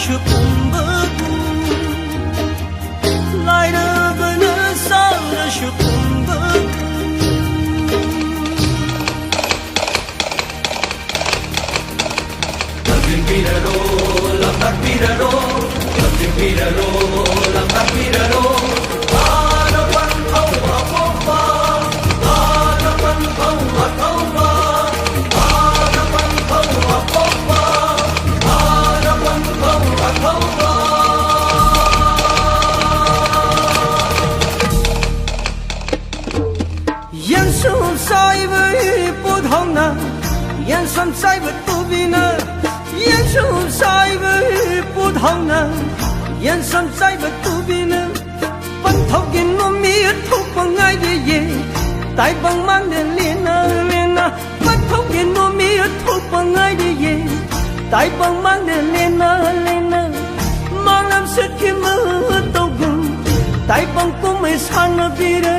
是不不，来的个那啥的是不不。Piraro, lambat piraro, piraro, lambat piraro. Ana quan thâu mà phong ba, ana quan thâu mà thâu ba, ana quan thâu mà phong ba, ana quan thâu mà thâu ba. 人生在为不同呢，人生在为不比呢。人生在为不同呢，人生在为不比呢。奔头见我没有头不爱的夜，大帮忙的练啊练啊。奔头见我没有头不爱的夜，大帮忙的练啊练啊。忙làm sự kia mơ tàu gừng, đại bằng cô mới sang ở bên đó.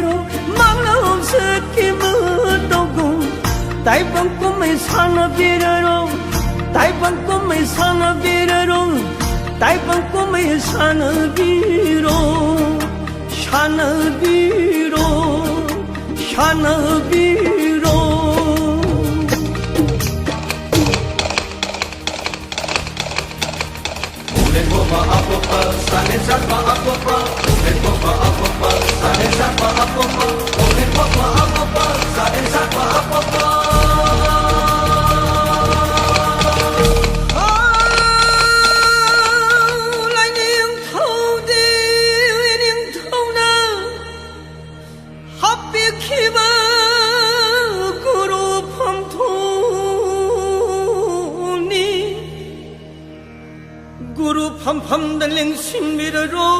Mang làm sự kia mơ tàu gừng, đại bằng cô mới sang ở bên đó. Đại bằng cô mới sang ở bên đó, đại bằng cô mới sang ở bên đó, sang ở bên đó, sang ở bên đó. Ulen bomba apopa, sale salva apopa. Ulen bomba apopa, sale salva apopa. Ulen bomba apopa, sale salva apopa. Guru pham pham da leng sin mi da ro